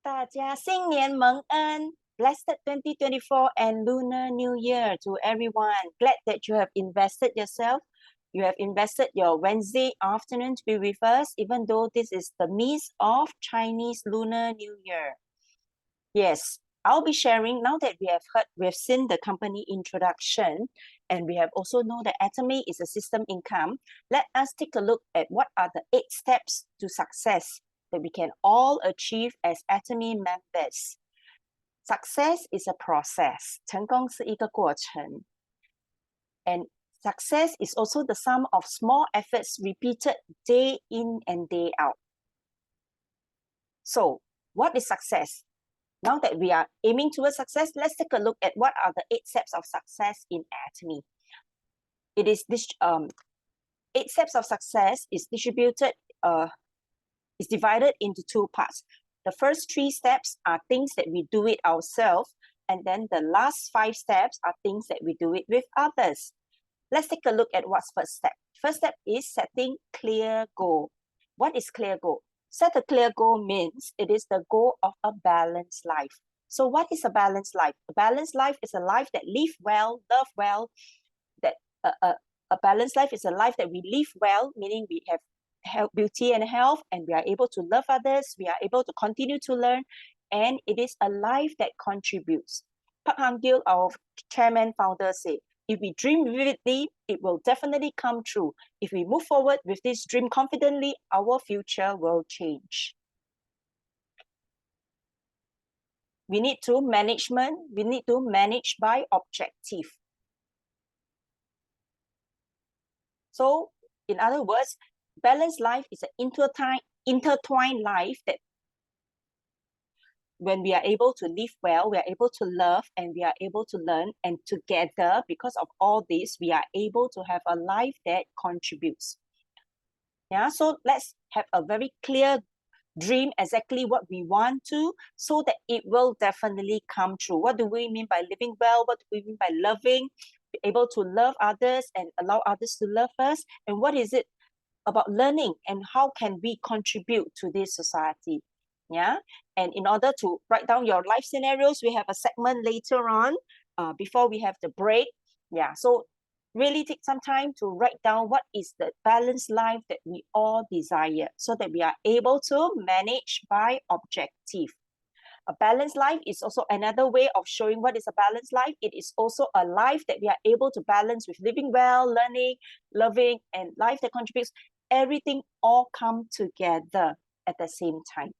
大家新年蒙恩 Blessed 2024 and Lunar New Year to everyone. Glad that you have invested yourself. You have invested your Wednesday afternoon to be with us, even though this is the midst of Chinese Lunar New Year. Yes, I'll be sharing now that we've seen the company introduction, and we have also know that Atomy is a system income. Let us take a look at what are the 8 steps to success that we can all achieve as Atomy members. Success is a process. 成功是一个过程. And success is also the sum of small efforts repeated day in and day out. So, what is success? Now that we are aiming towards success, let's take a look at what are the 8 steps of success in Atomy. It is this 8 steps of success is divided into 2 parts. The first 3 steps are things that we do it ourselves, and then the last 5 steps are things that we do it with others. Let's take a look at what's first step. First step is setting clear goal. What is clear goal? Set a clear goal means it is the goal of a balanced life. So what is a balanced life? A balanced life is a life that live well, love well. That a balanced life is a life that we live well, meaning we have health, beauty and health, and we are able to love others, we are able to continue to learn, and it is a life that contributes. Gill, our chairman founder, said, if we dream vividly, it will definitely come true. If we move forward with this dream confidently, our future will change. We need to manage by objective. So, in other words, balanced life is an intertwined life that when we are able to live well, we are able to love, and we are able to learn, and together, because of all this, we are able to have a life that contributes. Yeah, so let's have a very clear dream exactly what we want to, so that it will definitely come true. What do we mean by living well? What do we mean by loving? Be able to love others and allow others to love us. And what is it about learning, and how can we contribute to this society? Yeah, and in order to write down your life scenarios, we have a segment later on before we have the break. Yeah, so really take some time to write down what is the balanced life that we all desire, so that we are able to manage by objective. A balanced life is also another way of showing what is a balanced life. It is also a life that we are able to balance with living well, learning, loving, and life that contributes. Everything all come together at the same time.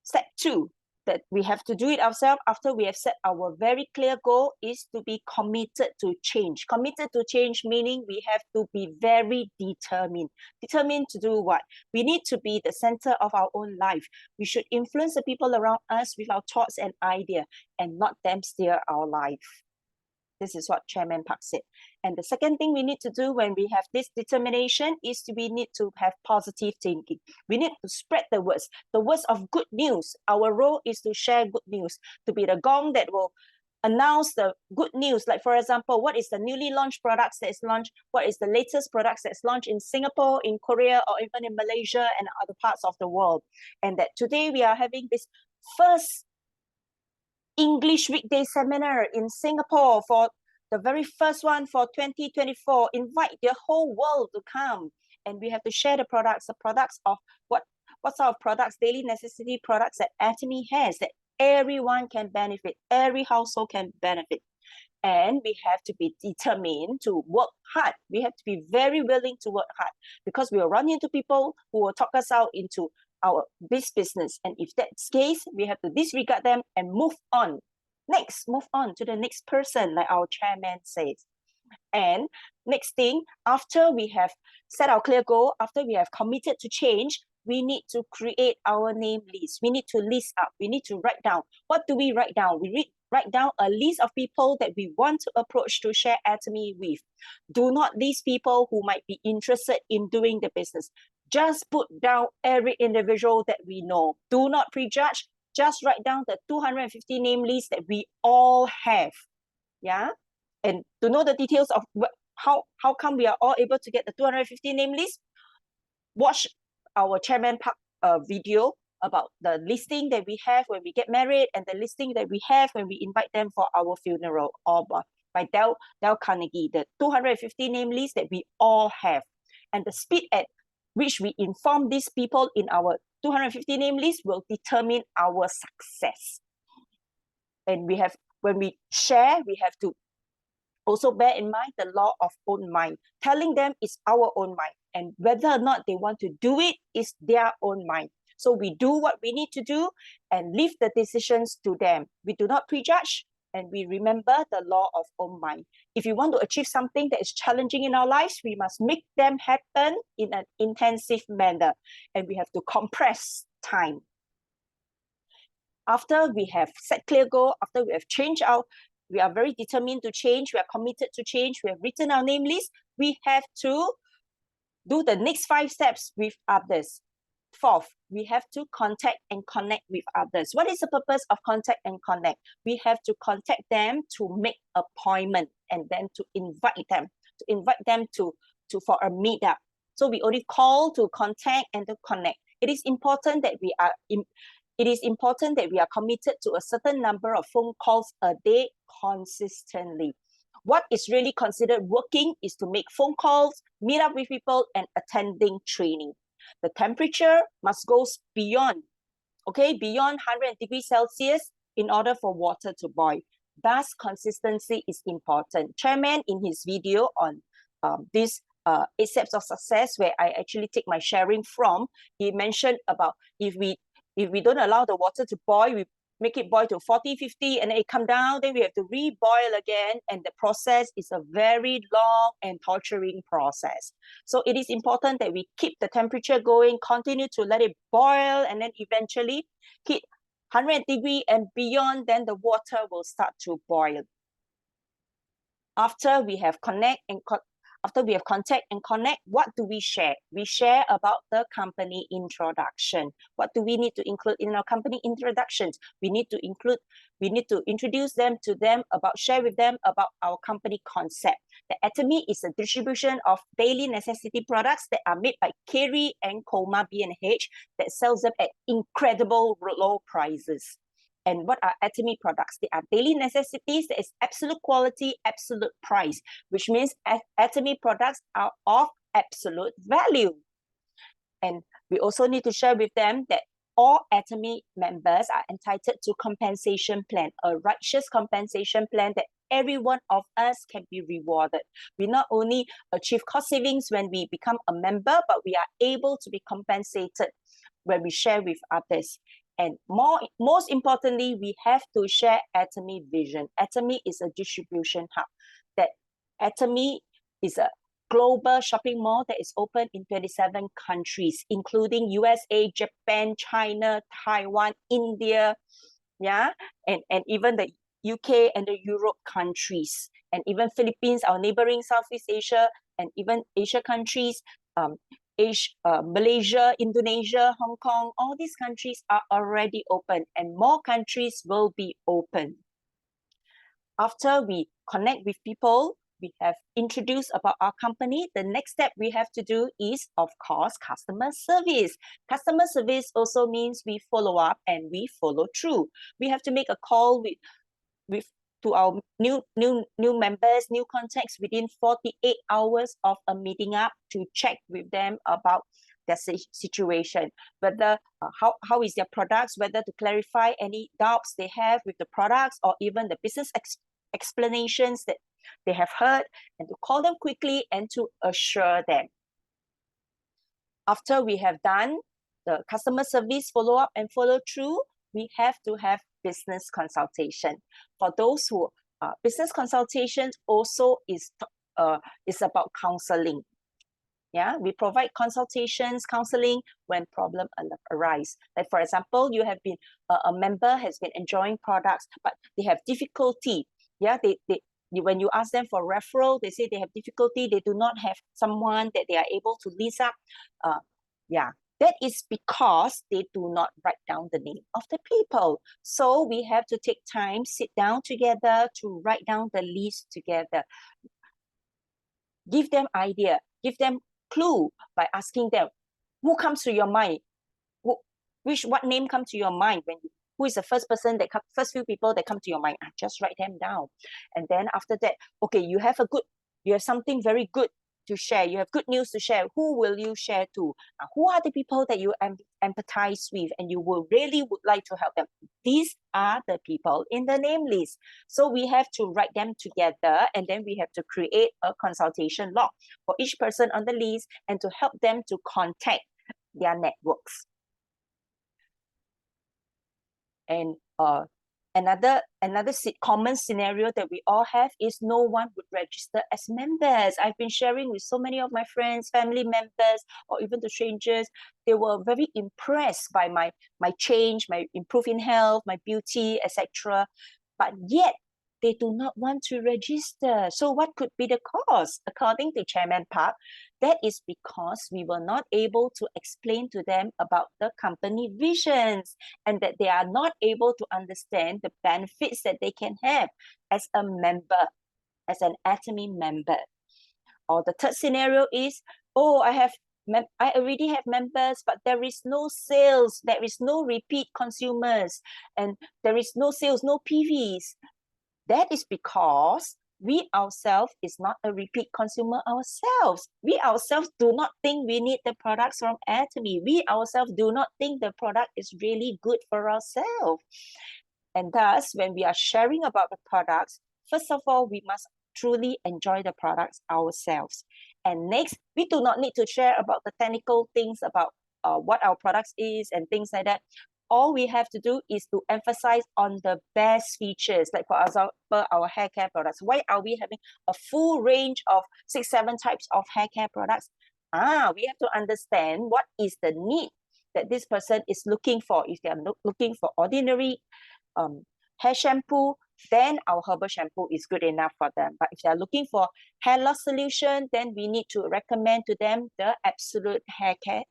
Step 2, that we have to do it ourselves after we have set our very clear goal, is to be committed to change. Committed to change meaning we have to be very determined. Determined to do what? We need to be the center of our own life. We should influence the people around us with our thoughts and ideas, and not them steer our life. This is what Chairman Park said. And the second thing we need to do when we have this determination is we need to have positive thinking. We need to spread the words of good news. Our role is to share good news, to be the gong that will announce the good news. Like, for example, what is the newly launched products that is launched? What is the latest products that's launched in Singapore, in Korea, or even in Malaysia and other parts of the world? And that today we are having this first English Weekday seminar in Singapore, for the very first one for 2024. Invite the whole world to come, and we have to share the products of what sort of products, daily necessity products that Atomy has, that everyone can benefit, every household can benefit. And we have to be determined to work hard. We have to be very willing to work hard, because we will run into people who will talk us out into this business. And if that's the case, we have to disregard them and move on. Move on to the next person, like our chairman says. And next thing, after we have set our clear goal, after we have committed to change, we need to create our name list. We need to list up. We need to write down. What do we write down? We write down a list of people that we want to approach to share Atomy with. Do not list people who might be interested in doing the business. Just put down every individual that we know. Do not prejudge. Just write down the 250 name list that we all have. Yeah, and to know the details of how come we are all able to get the 250 name list, watch our Chairman Park video about the listing that we have when we get married and the listing that we have when we invite them for our funeral, or by Dale Carnegie, the 250 name list that we all have. And the speed at which we inform these people in our 250 name list will determine our success. And when we share, we have to also bear in mind the law of own mind. Telling them is our own mind, and whether or not they want to do it is their own mind. So we do what we need to do and leave the decisions to them. We do not prejudge, and we remember the law of own mind. If you want to achieve something that is challenging in our lives, we must make them happen in an intensive manner, and we have to compress time. After we have set clear goal, after we have changed we are very determined to change, we are committed to change, we have written our name list, we have to do the next 5 steps with others. Fourth, we have to contact and connect with others. What is the purpose of contact and connect? We have to contact them to make appointment, and then to invite them to for a meetup. So we only call to contact and to connect. It is important that we are committed to a certain number of phone calls a day consistently. What is really considered working is to make phone calls, meet up with people, and attending training. The temperature must go beyond 100 degrees Celsius in order for water to boil. Thus, consistency is important. Chairman, in his video on this 8 steps of success, where I actually take my sharing from, he mentioned about if we don't allow the water to boil, we make it boil to 40, 50, and then it come down, then we have to reboil again. And the process is a very long and torturing process. So it is important that we keep the temperature going, continue to let it boil, and then eventually hit 100 degrees and beyond, then the water will start to boil. After we have contact and connect, what do we share? We share about the company introduction. What do we need to include in our company introductions? We need to introduce share with them about our company concept. The Atomy is a distribution of daily necessity products that are made by Kerry and Coma B&H that sells them at incredible low prices. And what are Atomy products? They are daily necessities. There is absolute quality, absolute price, which means Atomy products are of absolute value. And we also need to share with them that all Atomy members are entitled to compensation plan, a righteous compensation plan that every one of us can be rewarded. We not only achieve cost savings when we become a member, but we are able to be compensated when we share with others. And most importantly, we have to share Atomy vision. Atomy is a distribution hub. That Atomy is a global shopping mall that is open in 27 countries, including USA, Japan, China, Taiwan, India, and even the UK and the Europe countries, and even Philippines, our neighboring Southeast Asia, and even Asia countries, Malaysia, Indonesia, Hong Kong, all these countries are already open, and more countries will be open. After we connect with people, we have introduced about our company. The next step we have to do is, of course, customer service. Customer service also means we follow up and we follow through. We have to make a call to our new members, new contacts within 48 hours of a meeting up to check with them about their situation, whether how is their products, whether to clarify any doubts they have with the products, or even the business explanations that they have heard, and to call them quickly and to assure them. After we have done the customer service follow-up and follow-through, we have to have business consultation. For those who business consultations also is about counseling. We provide counseling when problems arise. Like for example, you have been a member has been enjoying products, but they have difficulty. When you ask them for referral, they say they have difficulty. They do not have someone that they are able to lease up. That is because they do not write down the name of the people. So we have to take time, sit down together to write down the list together. Give them idea, give them clue by asking them, who comes to your mind? what name come to your mind when you, who is the first person that first few people that come to your mind? Just write them down. And then after that, okay, you have something very good to share. You have good news to share. Who will you share to? Who are the people that you empathize with and you really would like to help them? These are the people in the name list. So we have to write them together, and then we have to create a consultation log for each person on the list and to help them to contact their networks. And another common scenario that we all have is no one would register as members. I've been sharing with so many of my friends, family members, or even the strangers. They were very impressed by my change, my improving health, my beauty, etc. But yet they do not want to register. So what could be the cause? According to Chairman Park, that is because we were not able to explain to them about the company visions, and that they are not able to understand the benefits that they can have as a member, as an Atomy member. Or the third scenario is, oh, I already have members, but there is no sales, there is no repeat consumers, and there is no sales, no PVs. That is because we ourselves is not a repeat consumer ourselves. We ourselves do not think we need the products from Atomy. We ourselves do not think the product is really good for ourselves. And thus, when we are sharing about the products, first of all, we must truly enjoy the products ourselves. And next, we do not need to share about the technical things about what our products is and things like that. All we have to do is to emphasize on the best features, like for example, our hair care products. Why are we having a full range of 6-7 types of hair care products? We have to understand what is the need that this person is looking for. If they are looking for ordinary hair shampoo, then our herbal shampoo is good enough for them. But if they're looking for hair loss solution, then we need to recommend to them the Absolute Hair Care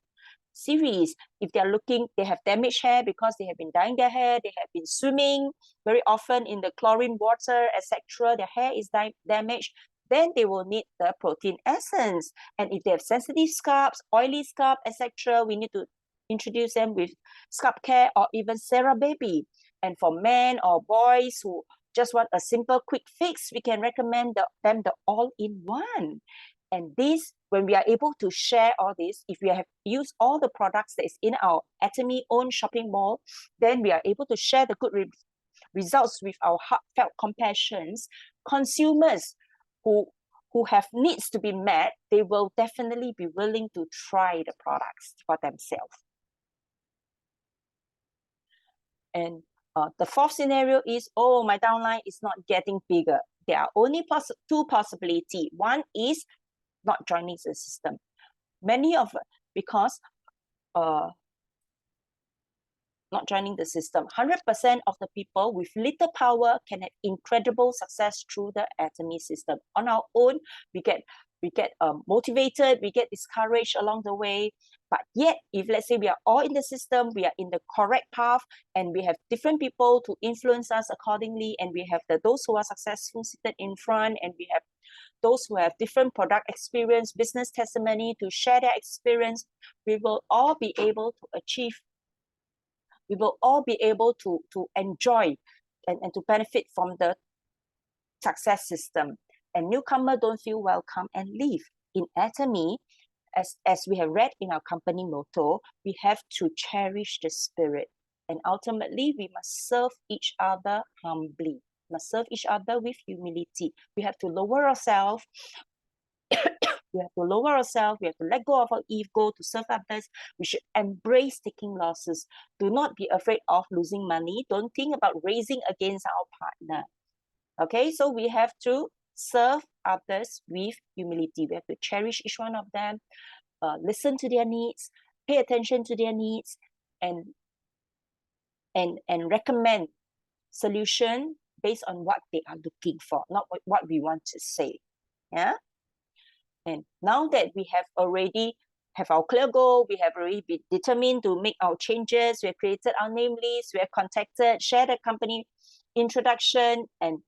series. If they're looking, they have damaged hair because they have been dyeing their hair, they have been swimming very often in the chlorine water, etc. Their hair is damaged, then they will need the protein essence. And if they have sensitive scalps, oily scalp, etc., we need to introduce them with scalp care or even CeraBaby. And for men or boys who just want a simple quick fix, we can recommend them the all-in-one. And this, when we are able to share all this, if we have used all the products that is in our Atomy own shopping mall, then we are able to share the good results with our heartfelt compassions. Consumers who have needs to be met, they will definitely be willing to try the products for themselves. And the fourth scenario is, oh, my downline is not getting bigger. There are only two possibilities. One is not joining the system. Because not joining the system, 100% of the people with little power can have incredible success through the Atomy system. On our own, we get motivated, we get discouraged along the way. But yet, if let's say we are all in the system, we are in the correct path, and we have different people to influence us accordingly, and we have those who are successful seated in front, and we have those who have different product experience, business testimony to share their experience, we will all be able to achieve, we will all be able to enjoy and to benefit from the success system. And newcomer don't feel welcome and leave. In Atomy, as we have read in our company motto, we have to cherish the spirit. And ultimately, we must serve each other humbly. We must serve each other with humility. We have to lower ourselves. We have to lower ourselves. We have to let go of our ego to serve others. We should embrace taking losses. Do not be afraid of losing money. Don't think about raising against our partner. Okay, so we have to serve others with humility. We have to cherish each one of them, listen to their needs, pay attention to their needs, and recommend solution based on what they are looking for, not what we want to say. Yeah. And now that we have already have our clear goal, we have already been determined to make our changes, we have created our name list, we have contacted, shared the company introduction, and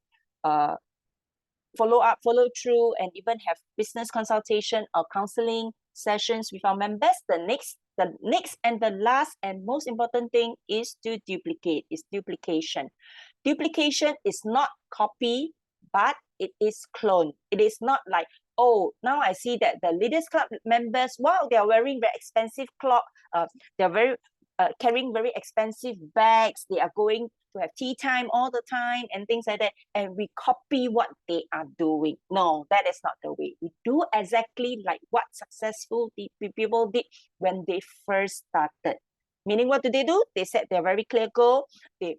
follow through, and even have business consultation or counseling sessions with our members. The next The next and the last and most important thing is to duplicate, is duplication. Duplication is not copy, but it is clone. It is not like, oh, now I see that the Leaders Club members, wow, they are wearing very expensive cloth. They're very carrying very expensive bags. They are going to have tea time all the time and things like that. And we copy what they are doing. No, that is not the way. We do exactly like what successful people did when they first started. Meaning, what do? They set their very clear goal. They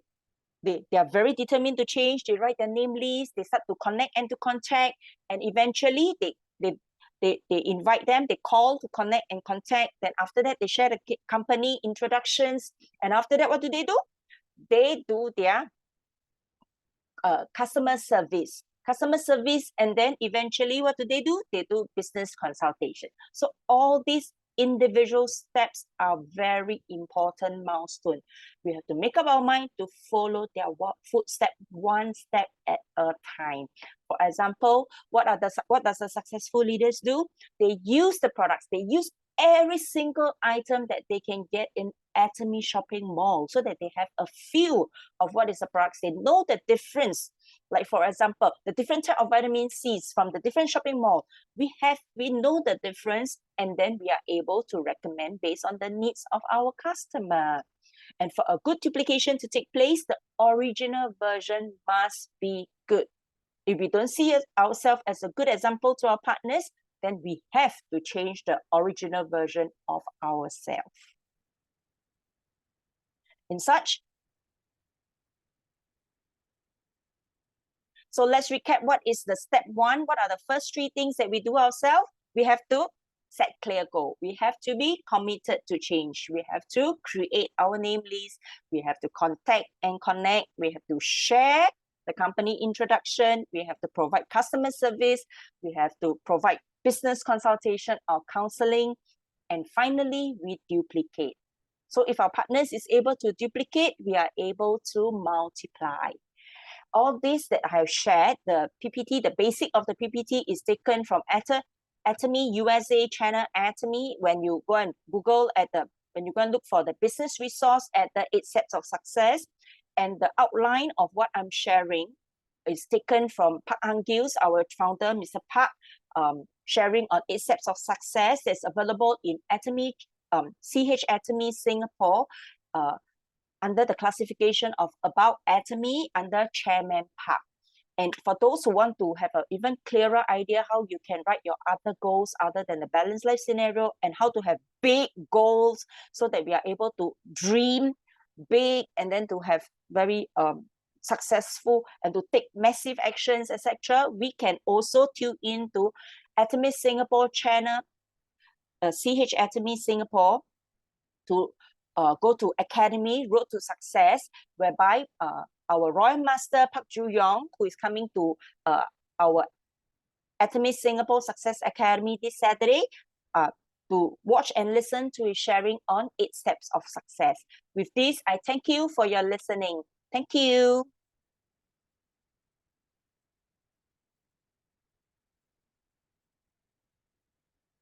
are very determined to change. They write their name list. They start to connect and to contact. And eventually, they invite them, they call to connect and contact. Then after that, they share the company introductions. And after that, what do? They do their customer service. And then eventually, what do? They do business consultation. So all these individual steps are very important milestone. We have to make up our mind to follow their footstep, one step at a time. For example, what does the successful leaders do? They use the products. They use every single item that they can get in Atomy shopping mall, so that they have a feel of what is the products. They know the difference. Like, for example, the different type of vitamin C's from the different shopping mall. We know the difference, and then we are able to recommend based on the needs of our customer. And for a good duplication to take place, the original version must be good. If we don't see ourselves as a good example to our partners, then we have to change the original version of ourselves. In such, so let's recap what is the step one. What are the first three things that we do ourselves? We have to set clear goal. We have to be committed to change. We have to create our name list. We have to contact and connect. We have to share the company introduction. We have to provide customer service. We have to provide business consultation or counseling. And finally, we duplicate. So if our partners is able to duplicate, we are able to multiply. All this that I have shared, the PPT, the basic of the PPT is taken from Atomy USA channel Atomy. When you go and Google when you go and look for the business resource at the 8 Steps of Success, and the outline of what I'm sharing is taken from Park Hang-gil's, our founder, Mr. Park, sharing on 8 Steps of Success. That's available in Atomy, CH.Atomy Singapore, under the classification of About Atomy under Chairman Park. And for those who want to have an even clearer idea how you can write your other goals other than the balanced life scenario, and how to have big goals so that we are able to dream big and then to have very successful and to take massive actions, etc., we can also tune into Atomy Singapore channel, CH.Atomy Singapore, to go to Academy Road to Success, whereby our Royal Master Park Joo-yong, who is coming to our Atomy Singapore Success Academy this Saturday, to watch and listen to his sharing on 8 Steps of Success. With this, I thank you for your listening. Thank you.